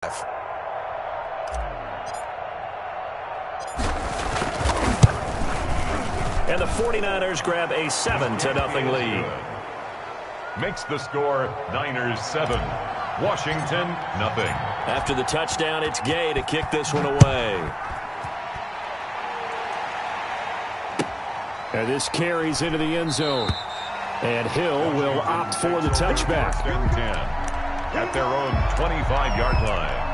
And the 49ers grab a 7-0 lead. Makes the score Niners 7, Washington 0. After the touchdown, it's Gay to kick this one away. And this carries into the end zone. And Hill will opt for the touchback. 10 at their own 25-yard line.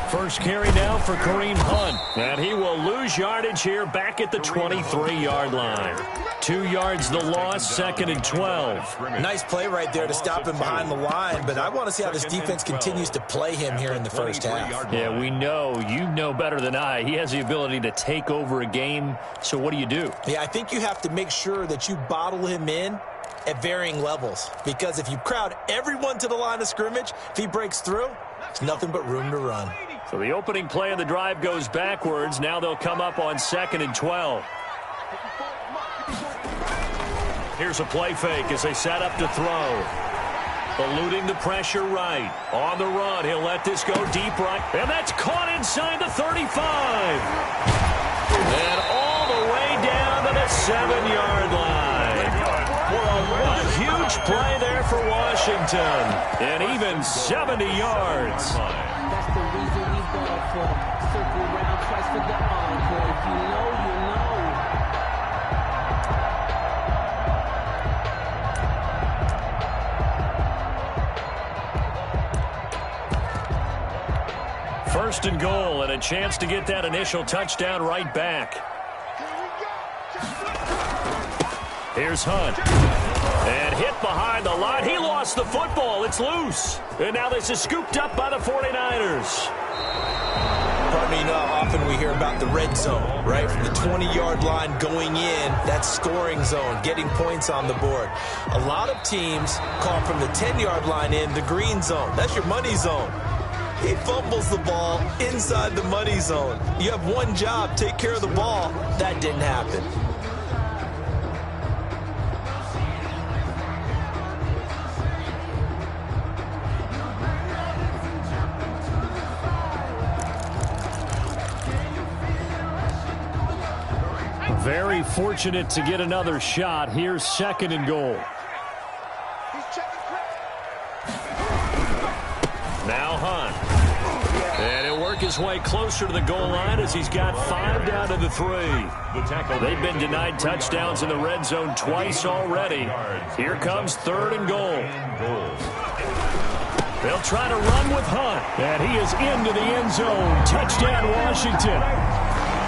First carry now for Kareem Hunt. And he will lose yardage here back at the 23-yard line. 2 yards the loss, 2nd and 12. Nice play right there to stop him behind the line, but I want to see how this defense continues to play him here in the first half. Yeah, we know. You know better than I. He has the ability to take over a game, so what do you do? Yeah, I think you have to make sure that you bottle him in at varying levels, because if you crowd everyone to the line of scrimmage, if he breaks through, there's nothing but room to run. So the opening play of the drive goes backwards. Now they'll come up on 2nd and 12. Here's a play fake as they set up to throw. Eluding the pressure right. On the run, he'll let this go deep right. And that's caught inside the 35. And all the way down to the 7-yard line. Well, a huge play there for Washington. And even 70 yards. That's the reason we ball for. Circle round twice for the encore. If you know, you know. First and goal, and a chance to get that initial touchdown right back. Here's Hunt. And hit behind the line. He lost the football. It's loose. And now this is scooped up by the 49ers. Pardon me, you know how often we hear about the red zone, right? From the 20-yard line going in, that's scoring zone, getting points on the board. A lot of teams call from the 10-yard line in the green zone. That's your money zone. He fumbles the ball inside the money zone. You have one job, take care of the ball. That didn't happen. Very fortunate to get another shot. Here's 2nd and goal. Now Hunt. And he'll work his way closer to the goal line as he's got 5 down to the 3. They've been denied touchdowns in the red zone twice already. Here comes 3rd and goal. They'll try to run with Hunt. And he is into the end zone. Touchdown, Washington.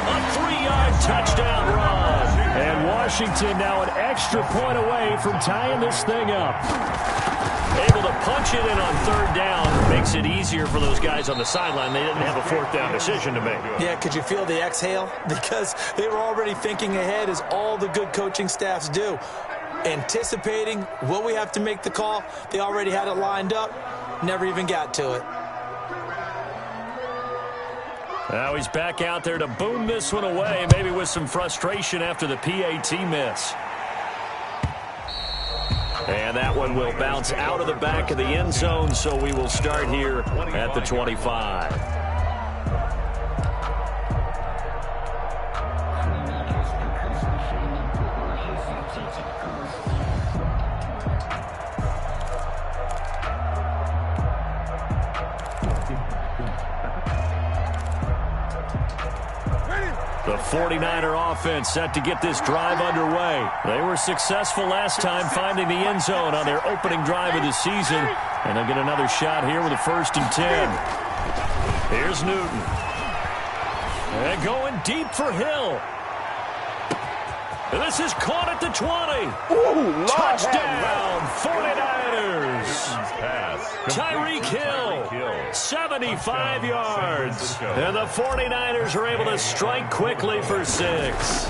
A 3-yard touchdown run. And Washington now an extra point away from tying this thing up. Able to punch it in on 3rd down. Makes it easier for those guys on the sideline. They didn't have a 4th down decision to make. Yeah, could you feel the exhale? Because they were already thinking ahead, as all the good coaching staffs do. Anticipating what we have to make the call. They already had it lined up. Never even got to it. Now he's back out there to boom this one away, maybe with some frustration after the PAT miss. And that one will bounce out of the back of the end zone, so we will start here at the 25. The 49er offense set to get this drive underway. They were successful last time finding the end zone on their opening drive of the season. And they'll get another shot here with a 1st and 10. Here's Newton. And going deep for Hill. And this is caught at the 20. Ooh, Touchdown, 49ers. Pass. Tyreek Hill, 75 yards. And the 49ers are able to strike quickly for 6.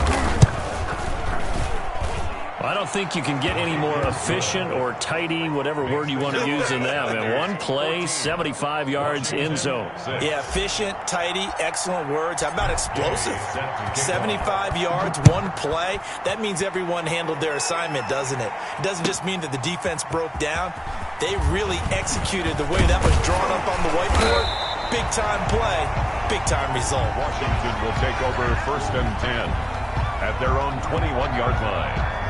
I don't think you can get any more efficient or tidy, whatever word you want to use in that. Man, one play, 75 yards, end zone. Yeah, efficient, tidy, excellent words. How about explosive? 75 yards, one play. That means everyone handled their assignment, doesn't it? It doesn't just mean that the defense broke down. They really executed the way that was drawn up on the whiteboard. Big-time play, big-time result. Washington will take over 1st and 10 at their own 21-yard line.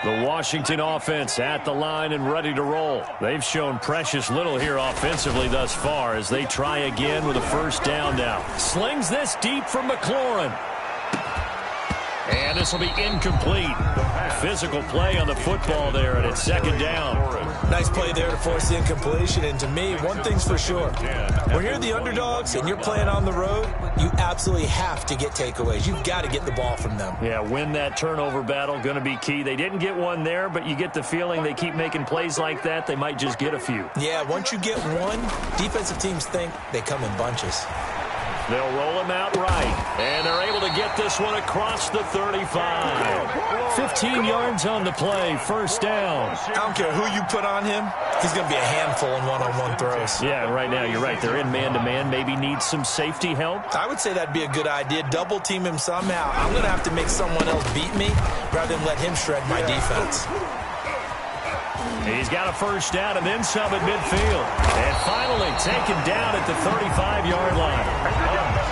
The Washington offense at the line and ready to roll. They've shown precious little here offensively thus far as they try again with a 1st down now. Slings this deep for McLaurin. And this will be incomplete. Physical play on the football there, and it's 2nd down. Nice play there to force the incompletion. And to me, one thing's for sure. When you're the underdogs and you're playing on the road, you absolutely have to get takeaways. You've got to get the ball from them. Yeah, win that turnover battle, going to be key. They didn't get one there, but you get the feeling they keep making plays like that, they might just get a few. Yeah, once you get one, defensive teams think they come in bunches. They'll roll him out right, and they're able to get this one across the 35. 15 yards on the play, 1st down. I don't care who you put on him, he's going to be a handful in one-on-one throws. Yeah, right now, you're right. They're in man-to-man, maybe need some safety help. I would say that'd be a good idea. Double team him somehow. I'm going to have to make someone else beat me rather than let him shred my defense. He's got a 1st down and then some at midfield. And finally taken down at the 35-yard line.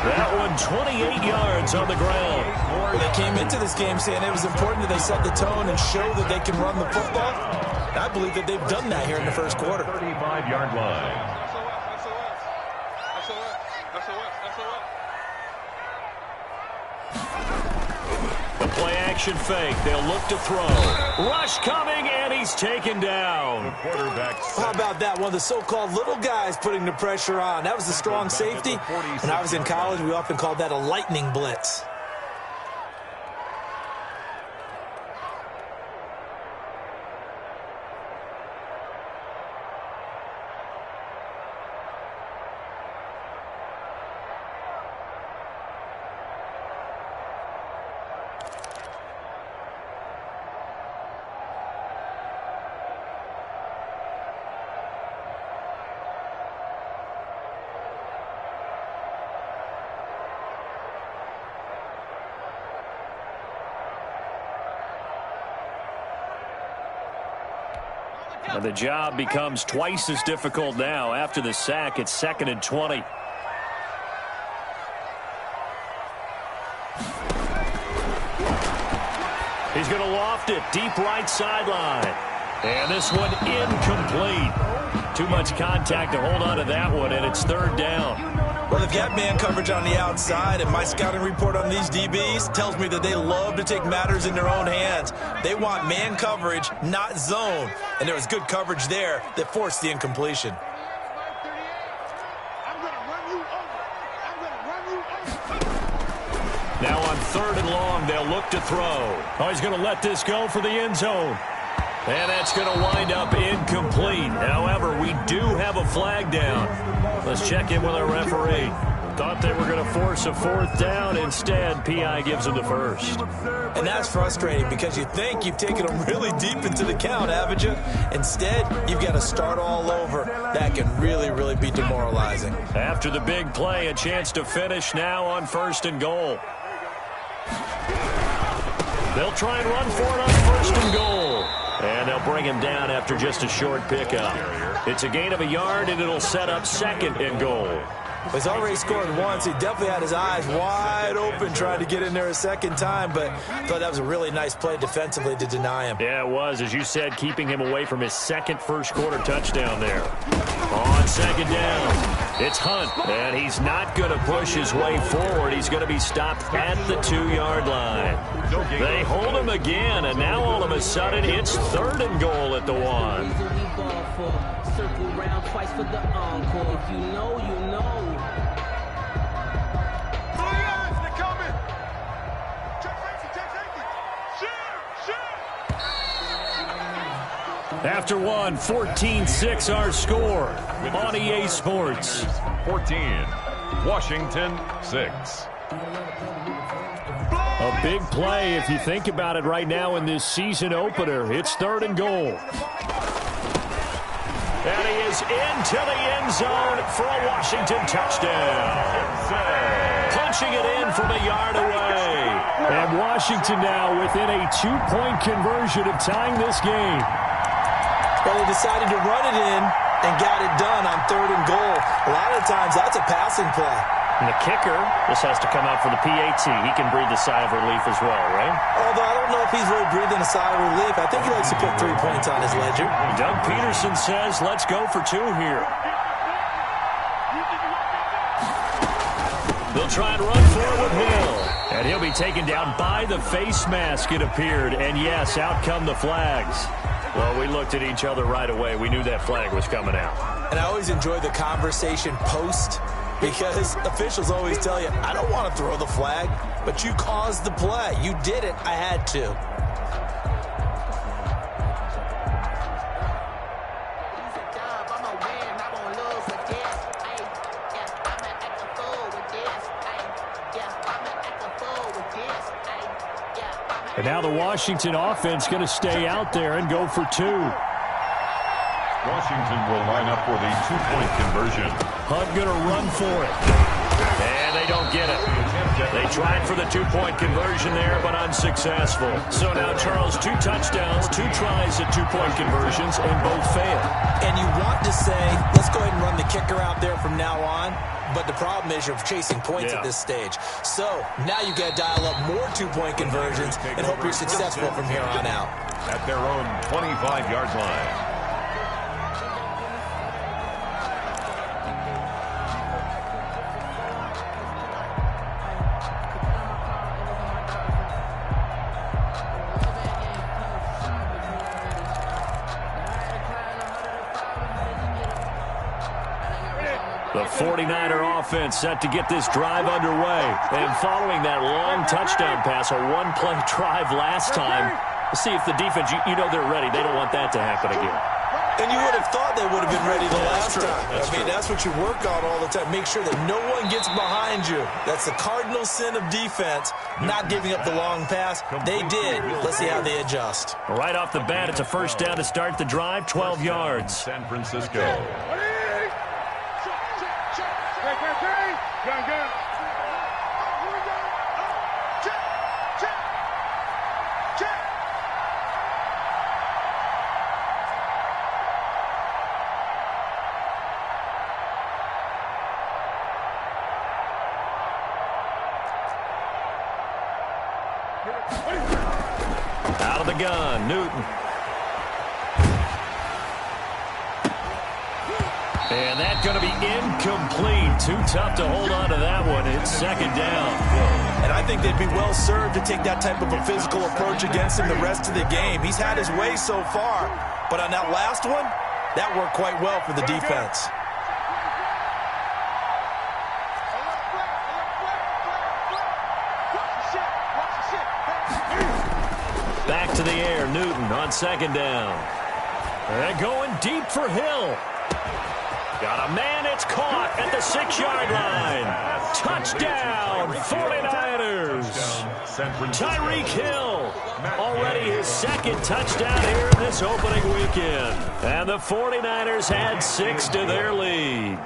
That one 28 yards on the ground. They came into this game saying it was important that they set the tone and show that they can run the football. And I believe that they've done that here in the 1st quarter. 35-yard line. Play-action fake. They'll look to throw. Rush coming, and he's taken down. How about that? One of the so-called little guys putting the pressure on. That was a strong safety. When I was in college, we often called that a lightning blitz. And the job becomes twice as difficult now. After the sack, it's 2nd and 20. He's going to loft it deep right sideline. And this one incomplete. Too much contact to hold on to that one, and it's 3rd down. Well, they've got man coverage on the outside, and my scouting report on these DBs tells me that they love to take matters in their own hands. They want man coverage, not zone. And there was good coverage there that forced the incompletion. Now on 3rd and long, they'll look to throw. Oh, he's going to let this go for the end zone. And that's going to wind up incomplete. However, we do have a flag down. Let's check in with our referee. Thought they were going to force a 4th down. Instead, P.I. gives them the 1st. And that's frustrating because you think you've taken them really deep into the count, haven't you? Instead, you've got to start all over. That can really, really be demoralizing. After the big play, a chance to finish now on 1st and goal. They'll try and run for it on 1st and goal. And they'll bring him down after just a short pickup. It's a gain of a yard, and it'll set up 2nd and goal. He's already scored once. He definitely had his eyes wide open trying to get in there a second time, but I thought that was a really nice play defensively to deny him. Yeah, it was. As you said, keeping him away from his second first-quarter touchdown there. On second down, it's Hunt, and he's not going to push his way forward. He's going to be stopped at the 2-yard line. They hold him again, and now all of a sudden it's 3rd and goal at the 1. Circle round twice for the encore. If you know, you know. After one, 14-6 our score on EA Sports. 14, Washington 6. A big play if you think about it right now in this season opener. It's 3rd and goal. And he is into the end zone for a Washington touchdown. Punching it in from a yard away. And Washington now within a 2-point conversion of tying this game. Well, they decided to run it in and got it done on 3rd and goal. A lot of times that's a passing play. And the kicker, this has to come out for the PAT. He can breathe a sigh of relief as well, right? Although I don't know if he's really breathing a sigh of relief. I think he likes to put 3 points on his ledger. Doug Peterson says, let's go for 2 here. They'll try and run for it with Hill. And he'll be taken down by the face mask, it appeared. And yes, out come the flags. Well, we looked at each other right away. We knew that flag was coming out. And I always enjoy the conversation post, because officials always tell you, I don't want to throw the flag, but you caused the play. You did it. I had to. And now the Washington offense going to stay out there and go for 2. Washington will line up for the 2-point conversion. Hunt going to run for it. And they don't get it. They tried for the 2-point conversion there, but unsuccessful. So now, Charles, 2 touchdowns, 2 tries at 2-point conversions, and both fail. And you want to say, let's go ahead and run the kicker out there from now on. But the problem is you're chasing points at this stage. So now you got to dial up more 2-point conversions and hope you're successful from here on out. At their own 25-yard line. The 49er offense set to get this drive underway. And following that long touchdown pass, a 1-play drive last time, see if the defense, you know they're ready. They don't want that to happen again. And you would have thought they would have been ready the last time. That's what you work on all the time. Make sure that no one gets behind you. That's the cardinal sin of defense, not giving up the long pass. They did. Let's see how they adjust. Right off the bat, it's a first down to start the drive, 12 yards. San Francisco. Out of the gun, Newton. And that's going to be incomplete. Too tough to hold on to that one. It's second down. And I think they'd be well served to take that type of a physical approach against him the rest of the game. He's had his way so far, but on that last one, that worked quite well for the defense. Back to the air, Newton on second down. And going deep for Hill. Got a man, it's caught at the 6-yard line. Touchdown, 49ers. Tyreek Hill, already his second touchdown here in this opening weekend. And the 49ers had 6 to their lead.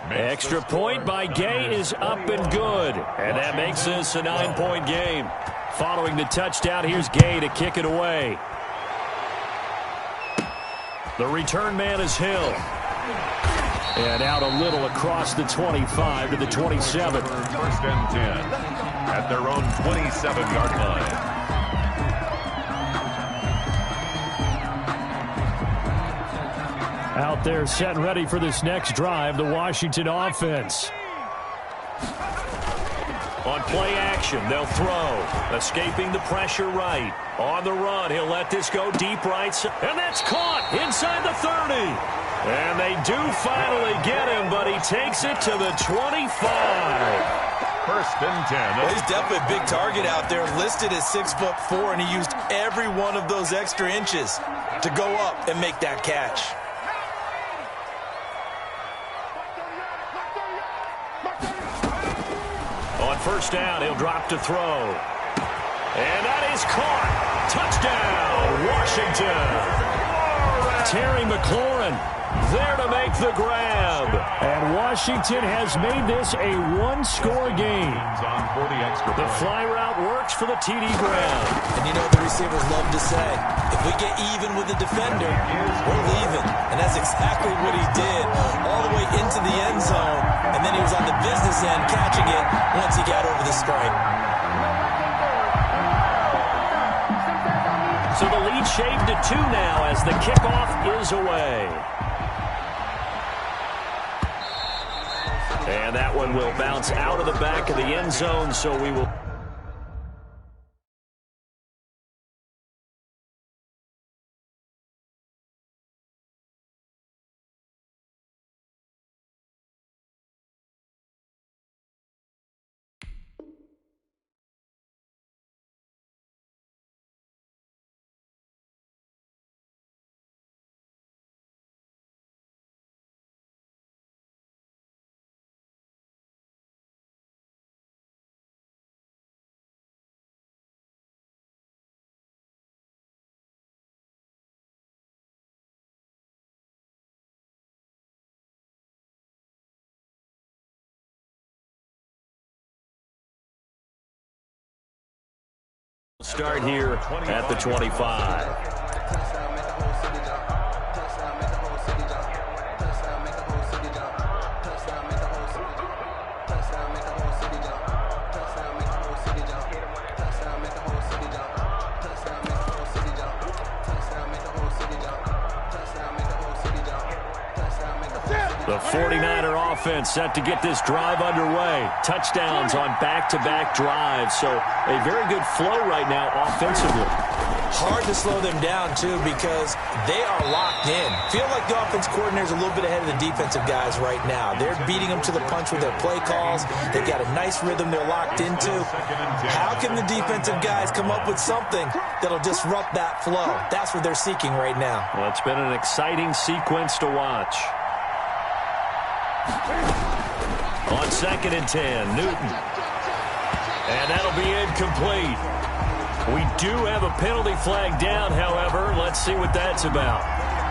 Extra point by Gay is up and good. And that makes this a 9-point game. Following the touchdown, here's Gay to kick it away. The return man is Hill. And out a little across the 25 to the 27. First and 10 at their own 27-yard line. Out there set and ready for this next drive, the Washington offense. On play action, they'll throw. Escaping the pressure right. On the run, he'll let this go deep right. And that's caught inside the 30. And they do finally get him, but he takes it to the 25. First and 10. Well, he's definitely a big target out there, listed at 6'4", and he used every one of those extra inches to go up and make that catch. On first down, he'll drop to throw. And that is caught. Touchdown, Washington. Terry McLaurin there to make the grab. And Washington has made this a one-score game. The fly route works for the TD grab. And you know the receivers love to say, if we get even with the defender, we're leaving. And that's exactly what he did, all the way into the end zone. And then he was on the business end catching it once he got over the stripe. So the lead shaved to 2 now as the kickoff is away. And that one will bounce out of the back of the end zone, so we will... Start here at the 25. The 49er offense set to get this drive underway. Touchdowns on back-to-back drives. So a very good flow right now offensively. Hard to slow them down, too, because they are locked in. Feel like the offense coordinator is a little bit ahead of the defensive guys right now. They're beating them to the punch with their play calls. They've got a nice rhythm they're locked into. How can the defensive guys come up with something that'll disrupt that flow? That's what they're seeking right now. Well, it's been an exciting sequence to watch. On 2nd and 10, Newton. And that'll be incomplete. We do have a penalty flag down, however. Let's see what that's about.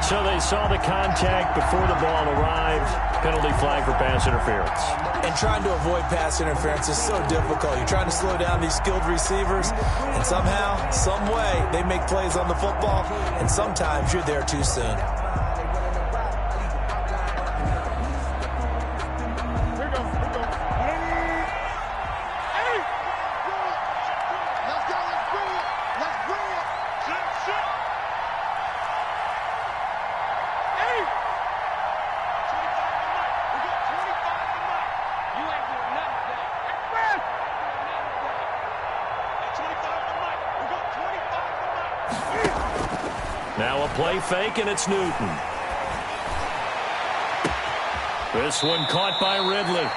So they saw the contact before the ball arrived. Penalty flag for pass interference. And trying to avoid pass interference is so difficult. You're trying to slow down these skilled receivers, and somehow, some way, they make plays on the football, and sometimes you're there too soon. Now a play fake, and it's Newton. This one caught by Ridley.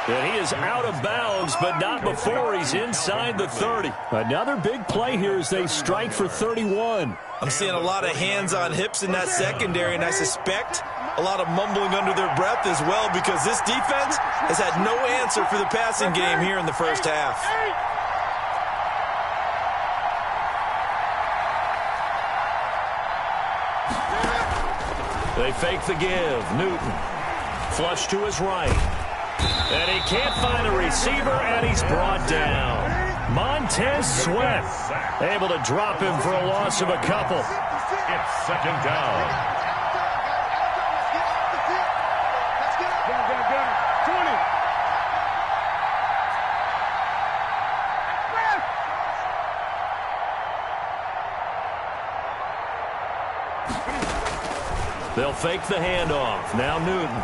And he is out of bounds, but not before he's inside the 30. Another big play here as they strike for 31. I'm seeing a lot of hands on hips in that secondary, and I suspect a lot of mumbling under their breath as well, because this defense has had no answer for the passing game here in the first half. They fake the give. Newton. Flush to his right. And he can't find a receiver, and he's brought down. Montez Sweat able to drop him for a loss of a couple. It's 2nd down. They'll fake the handoff. Now Newton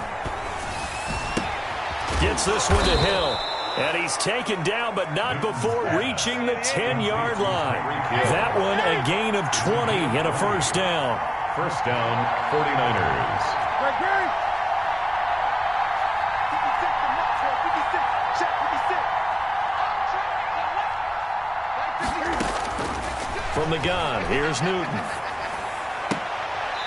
gets this one to Hill. And he's taken down, but not before reaching the 10-yard line. That one a gain of 20 and a first down. First down, 49ers. From the gun, here's Newton.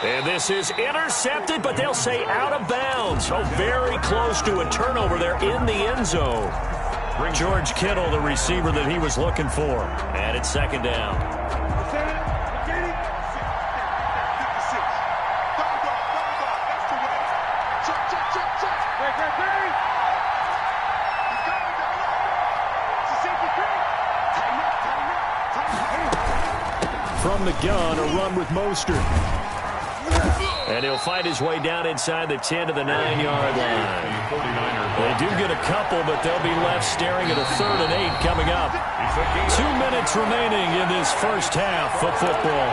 And this is intercepted, but they'll say out of bounds. Oh, very close to a turnover there in the end zone. George Kittle, the receiver that he was looking for. And it's second down. From the gun, a run with Mostert. And he'll find his way down inside the 10 to the 9-yard line. They do get a couple, but they'll be left staring at a 3rd and 8 coming up. 2 minutes remaining in this first half of football.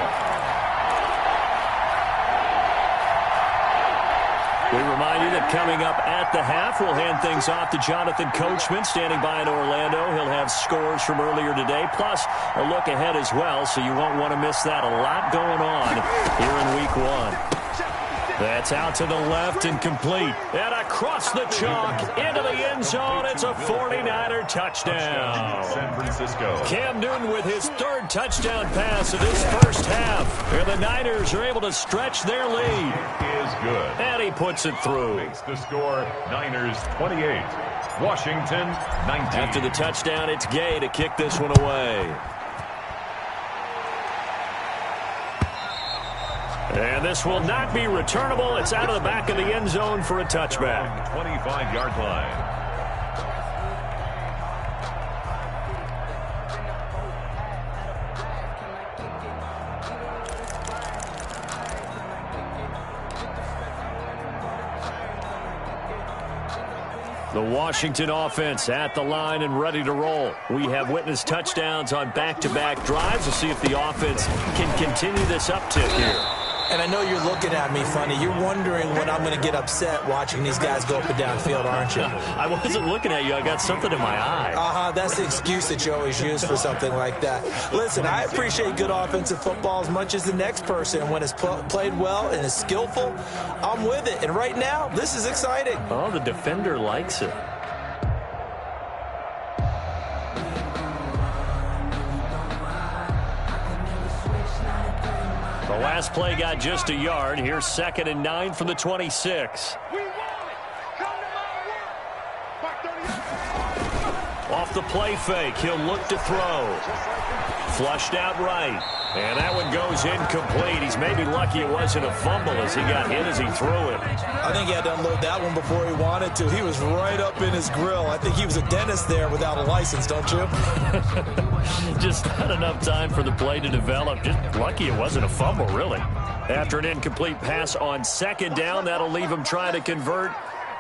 We remind you that coming up at the half, we'll hand things off to Jonathan Coachman, standing by in Orlando. He'll have scores from earlier today, plus a look ahead as well, so you won't want to miss that. A lot going on here in Week 1. That's out to the left and complete. And across the chalk, into the end zone. It's a 49er touchdown. San Francisco. Cam Newton with his 3rd touchdown pass of this first half. And the Niners are able to stretch their lead. Is good. And he puts it through. Makes the score Niners 28, Washington 19. After the touchdown, it's Gay to kick this one away. And this will not be returnable. It's out of the back of the end zone for a touchback. 25-yard line. The Washington offense at the line and ready to roll. We have witnessed touchdowns on back-to-back drives. We'll see if the offense can continue this uptick here. And I know you're looking at me funny. You're wondering when I'm going to get upset watching these guys go up and down field, aren't you? I wasn't looking at you. I got something in my eye. That's the excuse that you always use for something like that. Listen, I appreciate good offensive football as much as the next person. When it's played well and is skillful, I'm with it. And right now, this is exciting. Oh, the defender likes it. The last play got just a yard. Here's 2nd and 9 from the 26. Off the play fake, he'll look to throw. Flushed out right. And that one goes incomplete. He's maybe lucky it wasn't a fumble as he got hit as he threw it. I think he had to unload that one before he wanted to. He was right up in his grill. I think he was a dentist there without a license, don't you? Just not enough time for the play to develop. Just lucky it wasn't a fumble, really. After an incomplete pass on 2nd down, that'll leave him trying to convert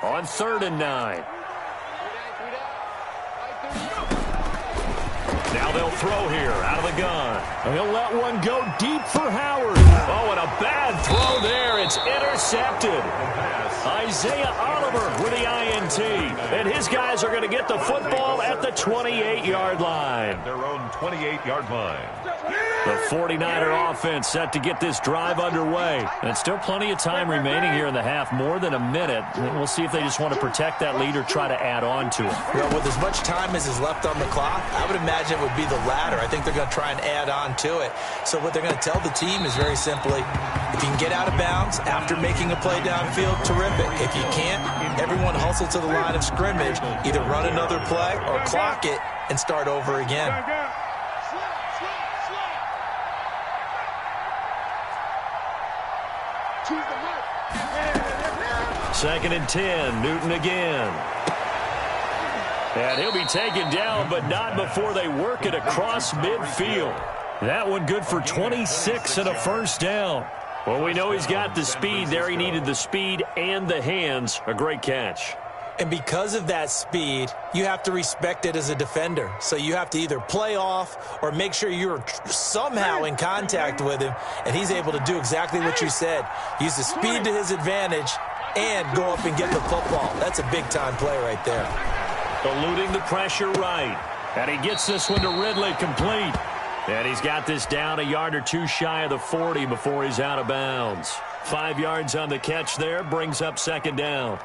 on 3rd and 9. Now they'll throw here out of the gun. He'll let one go deep for Howard. Oh, and a bad throw there. It's intercepted. Isaiah Oliver with the INT. And his guys are going to get the football at the 28-yard line. Their own 28-yard line. The 49er offense set to get this drive underway. And still plenty of time remaining here in the half, more than a minute. We'll see if they just want to protect that lead or try to add on to it. Well, with as much time as is left on the clock, I would imagine it would be the latter. I think they're going to try and add on to it. So what they're going to tell the team is very simply, if you can get out of bounds after making a play downfield, terrific. If you can't, everyone hustle to the line of scrimmage, either run another play or clock it and start over again. Second and 10, Newton again. And he'll be taken down, but not before they work it across midfield. That one good for 26 and a first down. Well, we know he's got the speed there. He needed the speed and the hands. A great catch. And because of that speed, you have to respect it as a defender. So you have to either play off or make sure you're somehow in contact with him, and he's able to do exactly what you said. Use the speed to his advantage and go up and get the football. That's a big-time play right there. Eluding the pressure right. And he gets this one to Ridley, complete. And he's got this down a yard or two shy of the 40 before he's out of bounds. 5 yards on the catch there, brings up second down.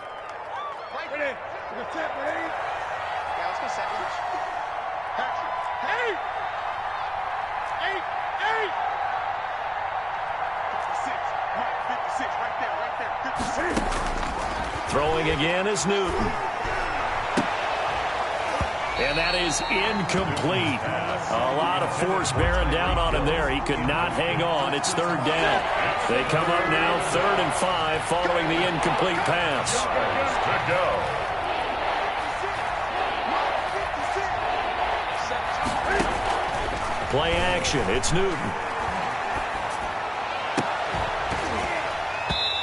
Throwing again is Newton. And that is incomplete. A lot of force bearing down on him there. He could not hang on. It's third down. They come up now 3rd and 5 following the incomplete pass. Good go. Play action. It's Newton.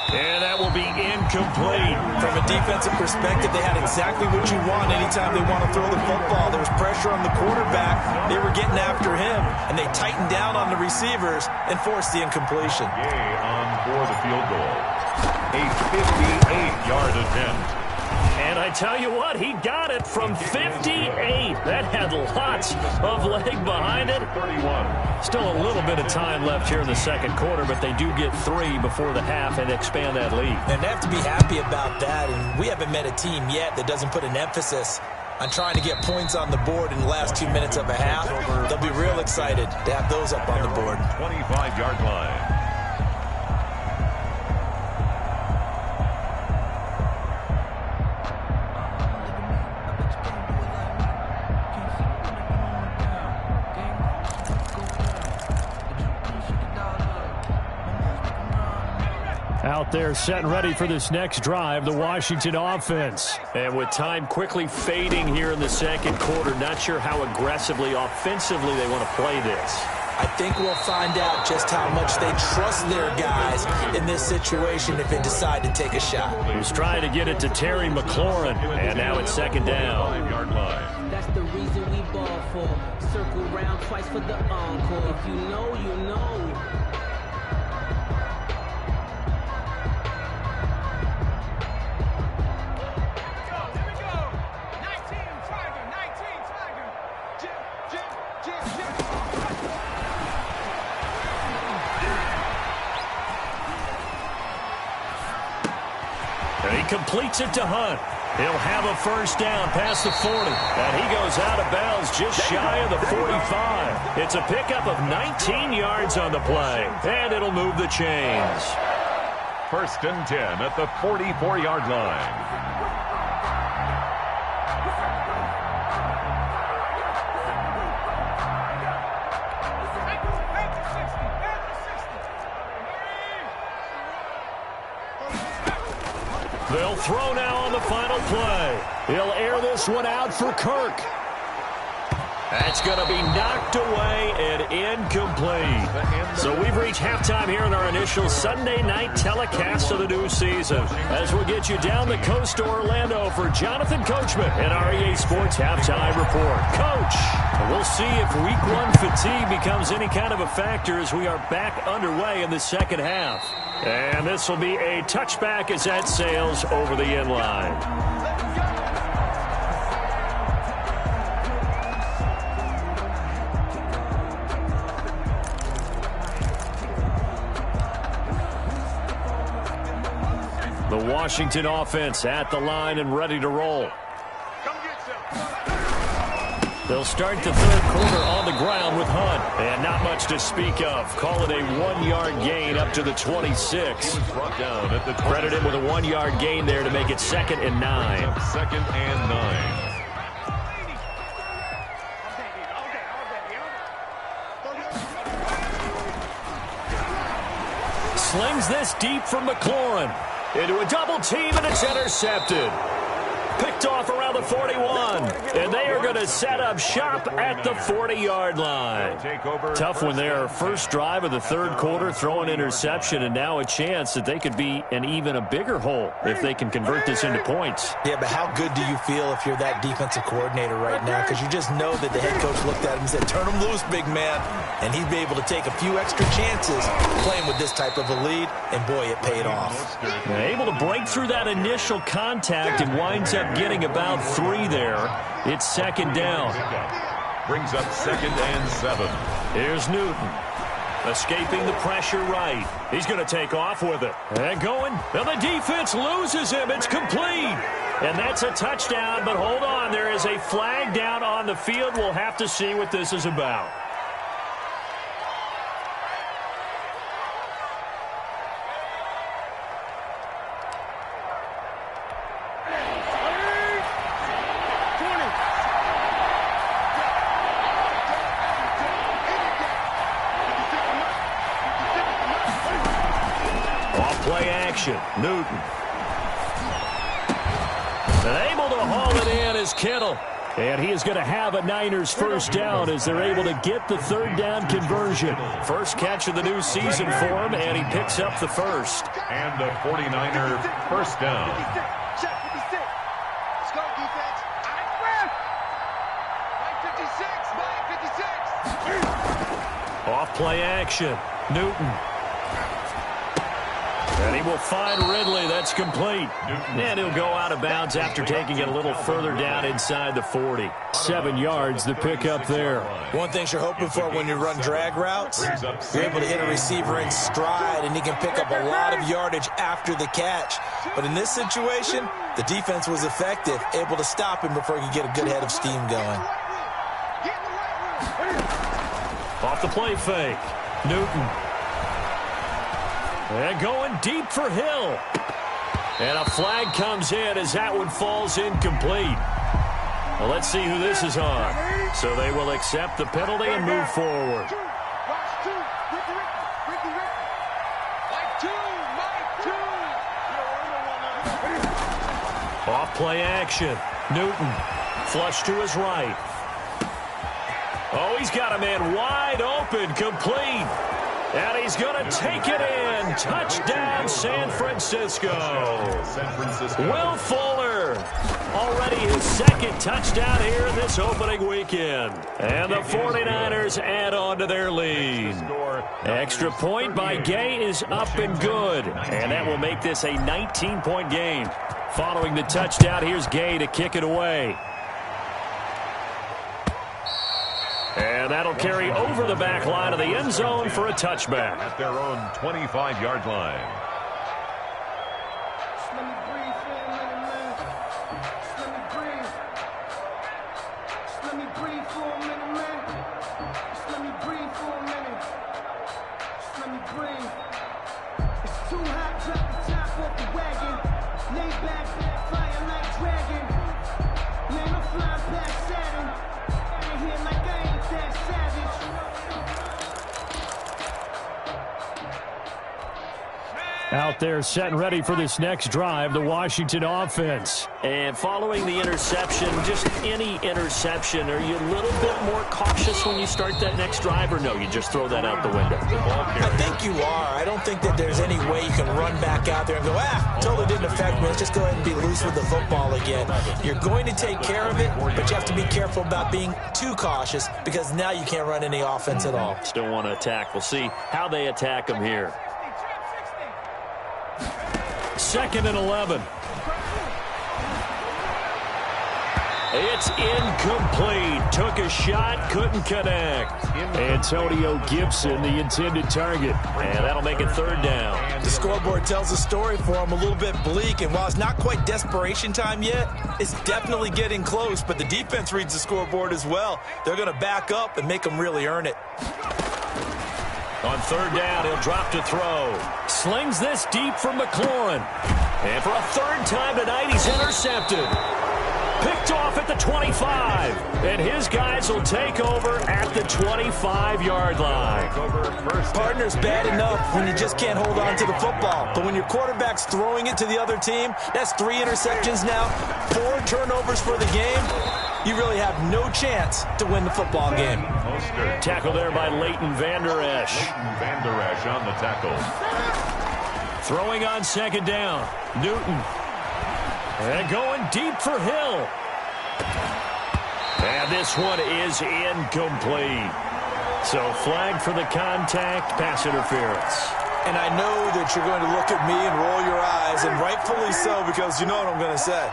And that will be incomplete. From a defensive perspective, they had exactly what you want anytime they want to throw the football. There was pressure on the quarterback. They were getting after him, and they tightened down on the receivers and forced the incompletion. Yay on for the field goal. A 58-yard attempt. And I tell you what, he got it from 58. That had lots of leg behind it. 31. Still a little bit of time left here in the second quarter, but they do get 3 before the half and expand that lead. And they have to be happy about that, and we haven't met a team yet that doesn't put an emphasis on trying to get points on the board in the last 2 minutes of a half. They'll be real excited to have those up on the board. 25-yard line. Out there set and ready for this next drive, the Washington offense. And with time quickly fading here in the second quarter, not sure how aggressively, offensively they want to play this. I think we'll find out just how much they trust their guys in this situation if they decide to take a shot. He's trying to get it to Terry McLaurin, and now it's second down. 5-yard line. That's the reason we ball for. Circle round twice for the encore. If you know, you know. Completes it to Hunt. He'll have a first down past the 40. And he goes out of bounds just shy of the 45. It's a pickup of 19 yards on the play. And it'll move the chains. 1st and 10 at the 44-yard line. They'll throw now on the final play. He'll air this one out for Kirk. That's going to be knocked away and incomplete. So we've reached halftime here in our initial Sunday night telecast of the new season. As we'll get you down the coast to Orlando for Jonathan Coachman and our EA Sports Halftime Report. Coach, we'll see if Week 1 fatigue becomes any kind of a factor as we are back underway in the second half. And this will be a touchback as that sails over the end line. The Washington offense at the line and ready to roll. They'll start the third quarter on the ground with Hunt. And not much to speak of. Call it a 1-yard gain up to the 26. Credit him with a 1-yard gain there to make it 2nd and 9. 2nd and 9. Slings this deep from McLaurin. Into a double team, and it's intercepted. Picked off around the 41. And And they are going to set up shop at the 40-yard line. Tough one there. First drive of the third quarter, throw an interception, and now a chance that they could be in even a bigger hole if they can convert this into points. Yeah, but how good do you feel if you're that defensive coordinator right now? Because you just know that the head coach looked at him and said, turn him loose, big man. And he'd be able to take a few extra chances playing with this type of a lead, and boy, it paid off. Able to break through that initial contact and winds up getting about 3 there. It's second down. Brings up 2nd and 7. Here's Newton. Escaping the pressure right. He's going to take off with it. And going. And the defense loses him. It's complete. And that's a touchdown, but hold on. There is a flag down on the field. We'll have to see what this is about. Newton. And able to haul it in is Kittle. And he is going to have a Niners first down as they're able to get the third down conversion. First catch of the new season for him, and he picks up the first. And a 49er first down. Check 56. Let's go, defense. Mike 56. Off play action. Newton. And he will find Ridley. That's complete. And he'll go out of bounds after taking it a little further down inside the 40. 7 yards, the pickup there. One thing you're hoping for when you run drag routes, you're able to hit a receiver in stride, and he can pick up a lot of yardage after the catch. But in this situation, the defense was effective, able to stop him before he could get a good head of steam going. Off the play fake. Newton. And going deep for Hill. And a flag comes in as that one falls incomplete. Well, let's see who this is on. So they will accept the penalty and move forward. Off play action. Newton. Flush to his right. Oh, he's got a man wide open. Complete. And he's going to take it in. Touchdown, San Francisco. Will Fuller, already his second touchdown here in this opening weekend. And the 49ers add on to their lead. Extra point by Gay is up and good. And that will make this a 19-point game. Following the touchdown, here's Gay to kick it away. And that'll carry over the back line of the end zone for a touchback. At their own 25-yard line. Let me breathe for a minute, man. Let me breathe. Let me breathe for a minute, man. Let me breathe for a minute. Let me breathe. It's too hot, drop the top off the wagon. Lay back, fire like dragon. Man, I'm flying past Saturn. Ain't here like I ain't that savage. Out there set and ready for this next drive, the Washington offense. And following the interception, just any interception, are you a little bit more cautious when you start that next drive, or no, you just throw that out the window? I think you are. I don't think that there's any way you can run back out there and go, totally didn't affect me. Let's just go ahead and be loose with the football again. You're going to take care of it, but you have to be careful about being too cautious because now you can't run any offense at all. Still want to attack. We'll see how they attack them here. 2nd and 11. It's incomplete. Took a shot, couldn't connect. Antonio Gibson, the intended target. And that'll make it 3rd down. The scoreboard tells a story for him, a little bit bleak, and while it's not quite desperation time yet, it's definitely getting close, but the defense reads the scoreboard as well. They're going to back up and make them really earn it. On 3rd down, he'll drop to throw. Slings this deep for McLaurin. And for a 3rd time tonight, he's intercepted. Picked off at the 25. And his guys will take over at the 25-yard line. Partner's bad enough when you just can't hold on to the football. But when your quarterback's throwing it to the other team, that's 3 interceptions now, 4 turnovers for the game. You really have no chance to win the football game. Tackle there by Leighton Vander Esch. Vander Esch on the tackle. Throwing on second down. Newton. And going deep for Hill. And this one is incomplete. So flag for the contact, pass interference. And I know that you're going to look at me and roll your eyes, and rightfully so, because you know what I'm going to say.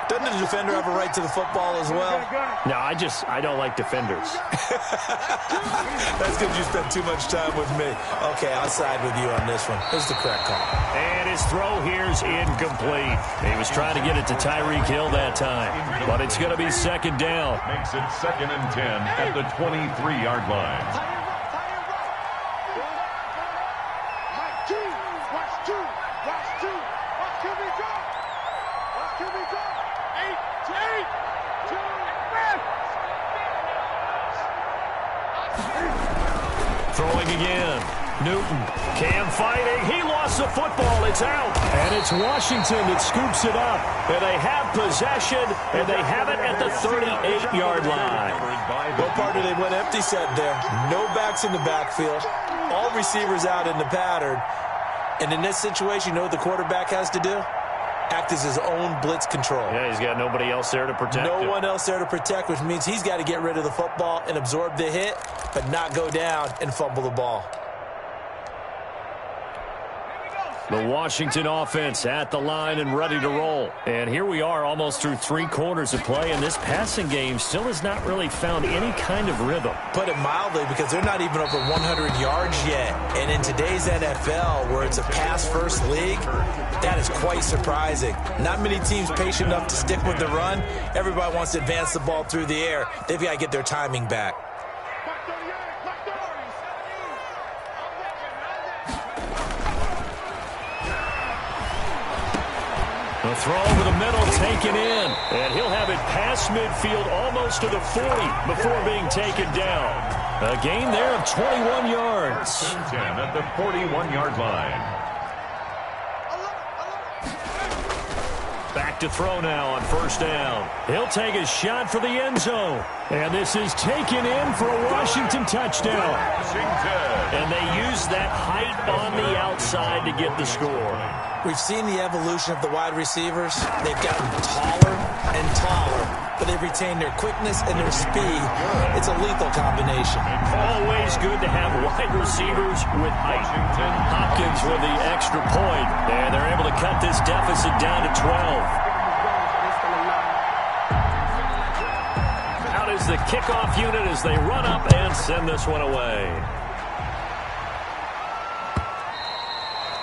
Doesn't the defender have a right to the football as well? No, I don't like defenders. That's because you spent too much time with me. Okay, I'll side with you on this one. Here's the correct call. And his throw here's incomplete. He was trying to get it to Tyreek Hill that time, but it's going to be second down. Makes it 2nd and 10 at the 23-yard line. Throwing again. Newton. Cam fighting. He lost the football. It's out. And it's Washington that scoops it up. And they have possession, and they have it at the 38-yard line. Well, partner, they went empty set there. No backs in the backfield. All receivers out in the pattern. And in this situation, you know what the quarterback has to do? Act as his own blitz control. Yeah, he's got nobody else there to protect him. No one else there to protect, which means he's got to get rid of the football and absorb the hit, but not go down and fumble the ball. The Washington offense at the line and ready to roll. And here we are almost through 3 quarters of play, and this passing game still has not really found any kind of rhythm. Put it mildly, because they're not even over 100 yards yet. And in today's NFL, where it's a pass-first league, that is quite surprising. Not many teams patient enough to stick with the run. Everybody wants to advance the ball through the air. They've got to get their timing back. The throw over the middle taken in, and he'll have it past midfield almost to the 40 before being taken down. A gain there of 21 yards. 10 at the 41-yard line. Back to throw now on first down. He'll take a shot for the end zone. And this is taken in for a Washington touchdown. And they use that height on the outside to get the score. We've seen the evolution of the wide receivers. They've gotten taller and taller, but they've retained their quickness and their speed. It's a lethal combination. Always good to have wide receivers with height. Hopkins with the extra point, and they're able to cut this deficit down to 12. Out is the kickoff unit as they run up and send this one away.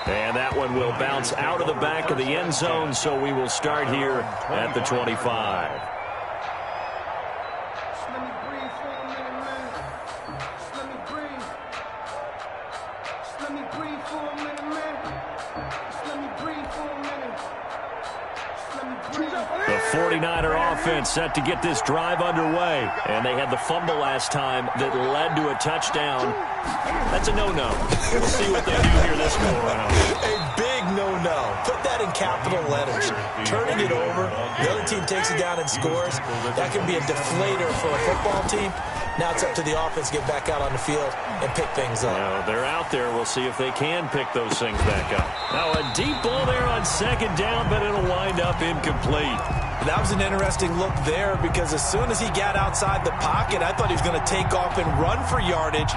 And that one will bounce out of the back of the end zone, so we will start here at the 25. Just let me breathe for a minute, man. Just let me breathe. Just let me breathe for a minute, man. Just let me breathe for a minute. Just let me breathe. The 49er offense set to get this drive underway. And they had the fumble last time that led to a touchdown. That's a no-no. We'll see what they do here this go around. A big no-no. Put that in capital letters. Turning it over, the other team takes it down and scores. That can be a deflator for a football team. Now it's up to the offense to get back out on the field and pick things up. They're out there. We'll see if they can pick those things back up. Now a deep ball there on second down, but it'll wind up incomplete. That was an interesting look there, because as soon as he got outside the pocket, I thought he was going to take off and run for yardage.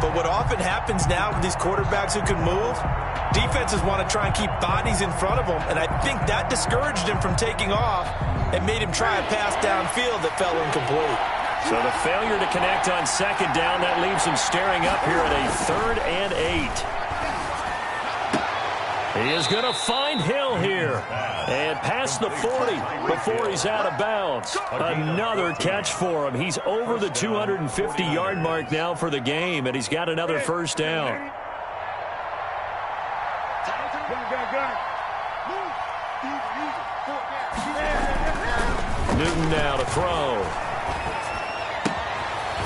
But what often happens now with these quarterbacks who can move, defenses want to try and keep bodies in front of them, and I think that discouraged him from taking off and made him try a pass downfield that fell incomplete. So the failure to connect on second down, that leaves him staring up here at a 3rd and 8. He is going to find Hill here and past the 40 before he's out of bounds. Another catch for him. He's over the 250-yard mark now for the game, and he's got another first down. Newton now to throw.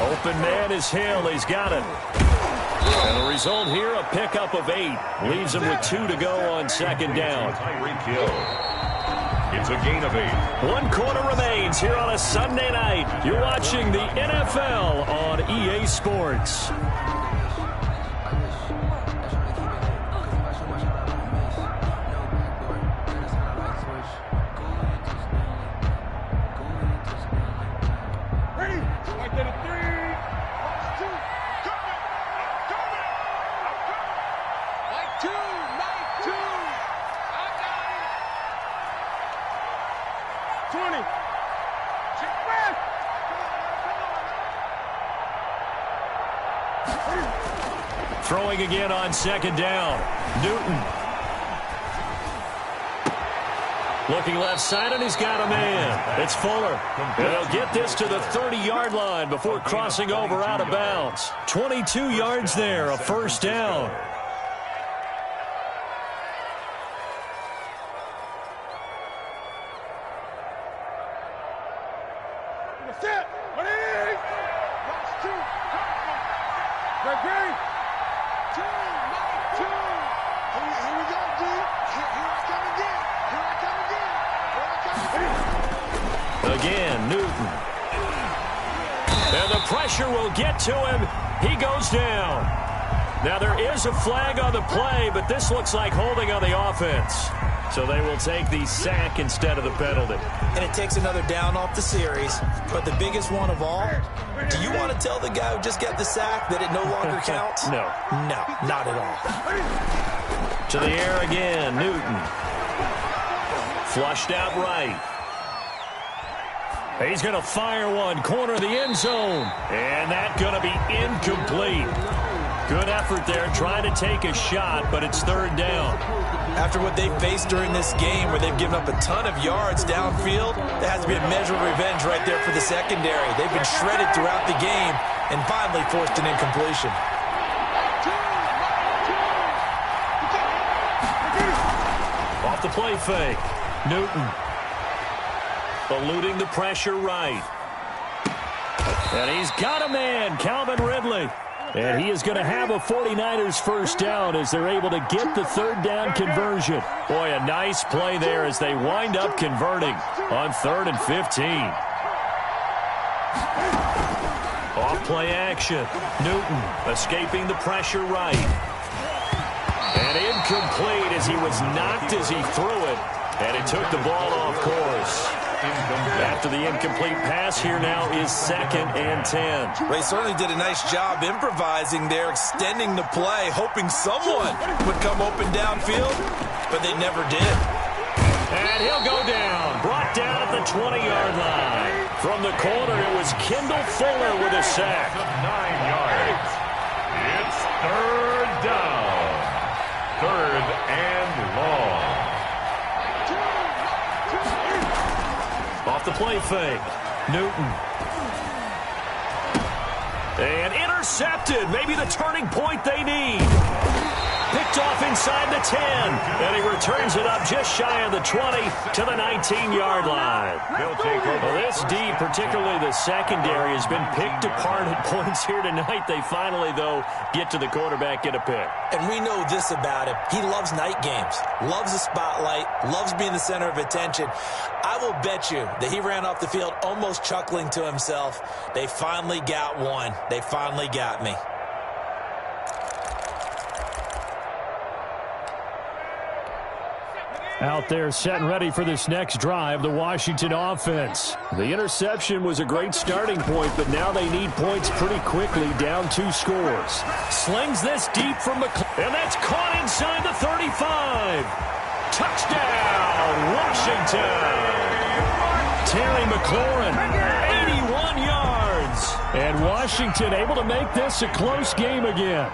Open man is Hill. He's got it. And the result here, a pickup of 8. Leaves him with 2 to go on second down. Tyreek Hill. It's a gain of 8. 1 quarter remains here on a Sunday night. You're watching the NFL on EA Sports. Throwing again on second down. Newton. Looking left side, and he's got a man. It's Fuller. And they'll get this to the 30-yard line before crossing over out of bounds. 22 yards there, a first down. Again, Newton. And the pressure will get to him. He goes down. Now there is a flag on the play, but this looks like holding on the offense. So they will take the sack instead of the penalty. And it takes another down off the series. But the biggest one of all, do you want to tell the guy who just got the sack that it no longer counts? No. No, not at all. To the air again, Newton. Flushed out right. He's going to fire one, corner of the end zone. And that's going to be incomplete. Good effort there, trying to take a shot, but it's third down. After what they've faced during this game, where they've given up a ton of yards downfield, there has to be a measure of revenge right there for the secondary. They've been shredded throughout the game and finally forced an incompletion. Off the play fake. Newton. Eluding the pressure right. And he's got a man, Calvin Ridley. And he is going to have a 49ers first down as they're able to get the third down conversion. Boy, a nice play there as they wind up converting on 3rd and 15. Off play action. Newton escaping the pressure right. And incomplete as he was knocked as he threw it. And it took the ball off course. After the incomplete pass, here now is 2nd and 10. They certainly did a nice job improvising there, extending the play, hoping someone would come open downfield, but they never did. And he'll go down, brought down at the 20-yard line. From the corner, it was Kendall Fuller with a sack. 9 yards. It's third down. 3rd and long. Off the play fake. Newton. And intercepted. Maybe the turning point they need. Picked off inside the 10. And he returns it up just shy of the 20 to the 19-yard line. Well, this D, particularly the secondary, has been picked apart at points here tonight. They finally, though, get to the quarterback, get a pick. And we know this about him. He loves night games, loves the spotlight, loves being the center of attention. I will bet you that he ran off the field almost chuckling to himself. They finally got one. They finally got me. Out there set and ready for this next drive, the Washington offense. The interception was a great starting point, but now they need points pretty quickly, down 2 scores. Slings this deep from McLaurin, and that's caught inside the 35. Touchdown, Washington. Terry McLaurin, 81 yards. And Washington able to make this a close game again.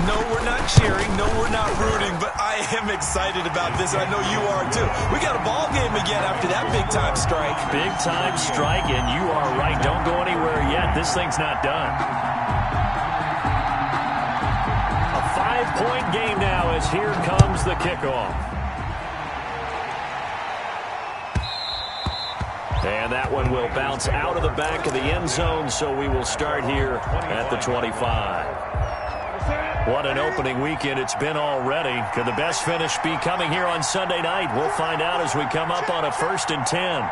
No, we're not cheering. No, we're not rooting. But I am excited about this. I know you are, too. We got a ball game again after that big-time strike. Big-time strike, and you are right. Don't go anywhere yet. This thing's not done. A 5-point game now as here comes the kickoff. And that one will bounce out of the back of the end zone, so we will start here at the 25. What an opening weekend it's been already. Could the best finish be coming here on Sunday night? We'll find out as we come up on a 1st and 10.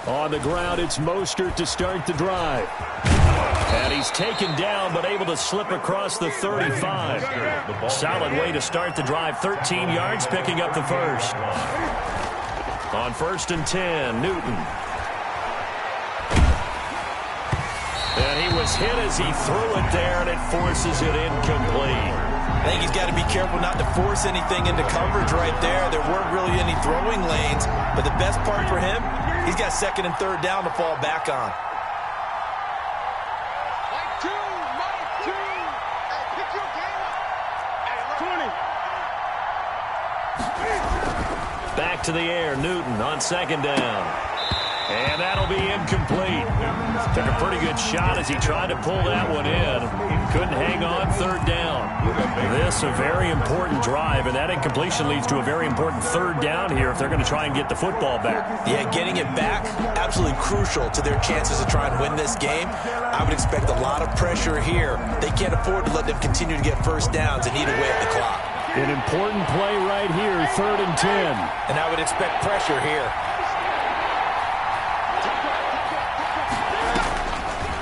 On the ground, it's Mostert to start the drive. And he's taken down, but able to slip across the 35. Solid way to start the drive. 13 yards, picking up the first. On 1st and 10, Newton. And he was hit as he threw it there, and it forces it incomplete. I think he's got to be careful not to force anything into coverage right there. There weren't really any throwing lanes, but the best part for him, he's got 2nd and 3rd down to fall back on. Back to the air, Newton on 2nd down. And that'll be incomplete. Took a pretty good shot as he tried to pull that one in. Couldn't hang on 3rd down. This a very important drive, and that incompletion leads to a very important 3rd down here if they're going to try and get the football back. Yeah, getting it back, absolutely crucial to their chances to try and win this game. I would expect a lot of pressure here. They can't afford to let them continue to get 1st downs and eat away at the clock. An important play right here, 3rd and 10. And I would expect pressure here.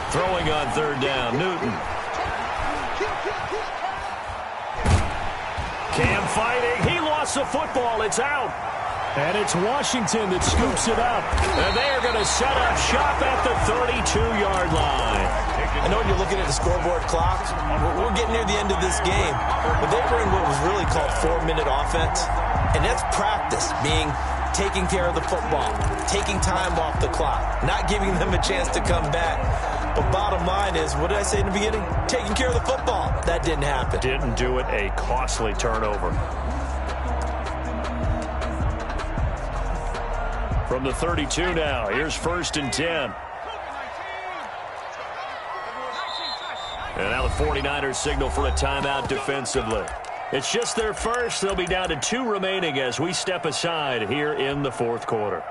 Throwing on 3rd down, Newton. Cam fighting. He lost the football. It's out. And it's Washington that scoops it up. And they are going to set up shop at the 32-yard line. I know you're looking at the scoreboard clock. We're getting near the end of this game. But they were in what was really called 4-minute offense. And that's practice, being taking care of the football, taking time off the clock, not giving them a chance to come back. But bottom line is, what did I say in the beginning? Taking care of the football. That didn't happen. Didn't do it. A costly turnover. From the 32 now, here's 1st and 10. And now the 49ers signal for a timeout defensively. It's just their first. They'll be down to 2 remaining as we step aside here in the 4th quarter.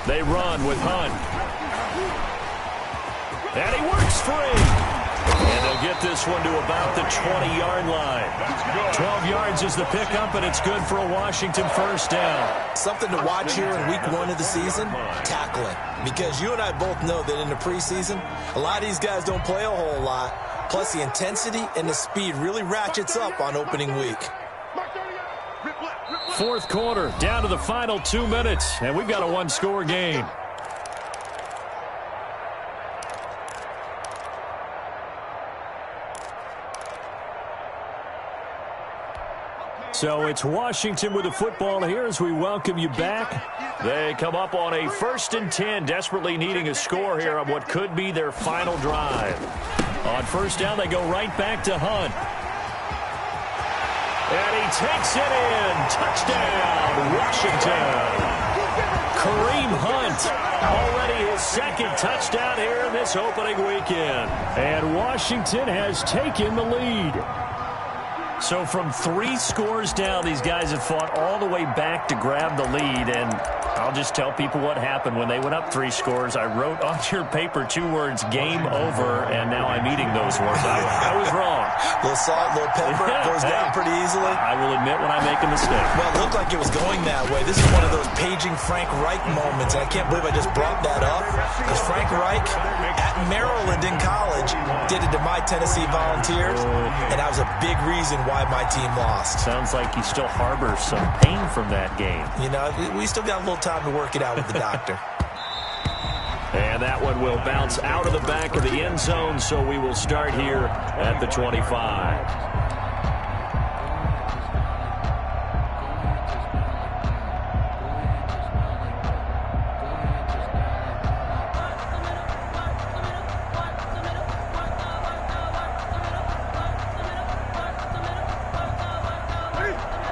They run with Hunt. And he works free. And they'll get this one to about the 20-yard line. 12 yards is the pickup, and it's good for a Washington 1st down. Something to watch here in week 1 of the season, tackling. Because you and I both know that in the preseason, a lot of these guys don't play a whole lot. Plus, the intensity and the speed really ratchets up on opening week. 4th quarter, down to the final 2 minutes, and we've got a 1-score game. So it's Washington with the football here as we welcome you back. They come up on a 1st and 10, desperately needing a score here on what could be their final drive. On 1st down, they go right back to Hunt. And he takes it in. Touchdown, Washington. Kareem Hunt, already his 2nd touchdown here in this opening weekend. And Washington has taken the lead. So from 3 scores down, these guys have fought all the way back to grab the lead. And I'll just tell people what happened when they went up 3 scores. I wrote on your paper 2 words, game over, and now I'm eating those words. I was wrong. A little salt, a little pepper, goes down pretty easily. I will admit when I make a mistake. Well, it looked like it was going that way. This is one of those paging Frank Reich moments, and I can't believe I just brought that up. Because Frank Reich, at Maryland in college, did it to my Tennessee Volunteers, and that was a big reason why my team lost. Sounds like you still harbor some pain from that game. You know, we still got a little time to work it out with the doctor. And that one will bounce out of the back of the end zone, so we will start here at the 25.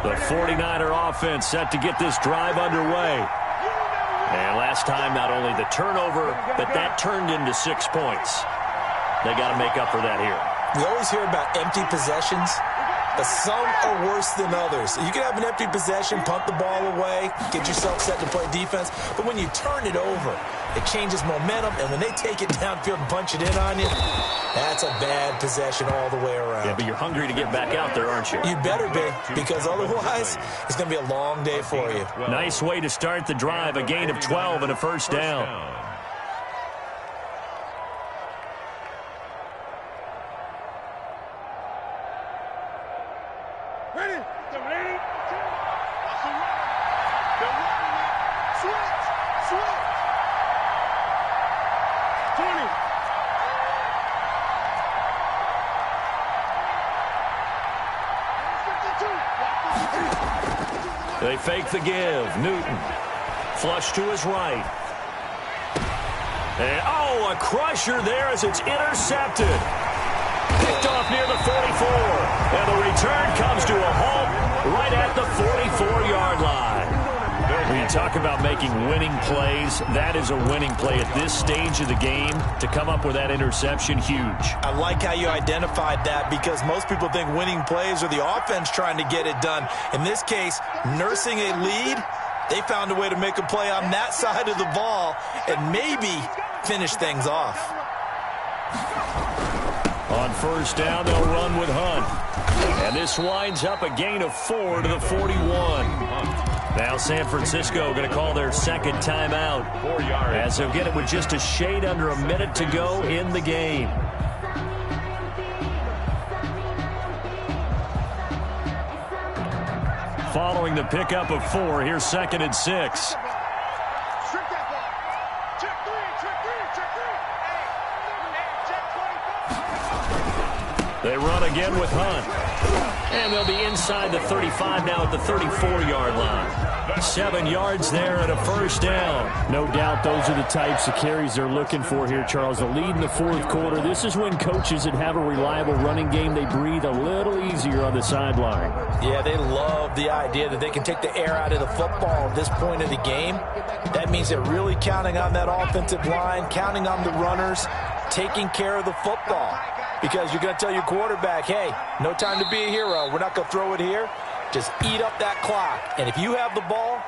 The 49er offense set to get this drive underway. And last time, not only the turnover, but that turned into 6 points. They got to make up for that here. We always hear about empty possessions, but some are worse than others. You can have an empty possession, punt the ball away, get yourself set to play defense, but when you turn it over, it changes momentum, and when they take it downfield and punch it in on you, that's a bad possession all the way around. Yeah, but you're hungry to get back out there, aren't you? You better be, because otherwise, it's going to be a long day for you. Nice way to start the drive, a gain of 12 and a first down. Ready? Switch. 20. They fake the give. Newton. Flush to his right. And, a crusher there as it's intercepted. Picked off near the 44. And the return comes to a halt right at the 44-yard line. When you talk about making winning plays, that is a winning play at this stage of the game. To come up with that interception, huge. I like how you identified that, because most people think winning plays are the offense trying to get it done. In this case, nursing a lead, they found a way to make a play on that side of the ball and maybe finish things off. On first down, they'll run with Hunt. And this winds up a gain of 4 to the 41. Now San Francisco going to call their second timeout, as they'll get it with just a shade under a minute to go in the game. Following the pickup of 4, here's 2nd and 6. They run again with Hunt. And they'll be inside the 35 now at the 34-yard line. 7 yards there and a first down. No doubt those are the types of carries they're looking for here, Charles. The lead in the fourth quarter. This is when coaches that have a reliable running game, they breathe a little easier on the sideline. Yeah, they love the idea that they can take the air out of the football at this point of the game. That means they're really counting on that offensive line, counting on the runners, taking care of the football. Because you're going to tell your quarterback, hey, no time to be a hero. We're not going to throw it here. Just eat up that clock. And if you have the ball,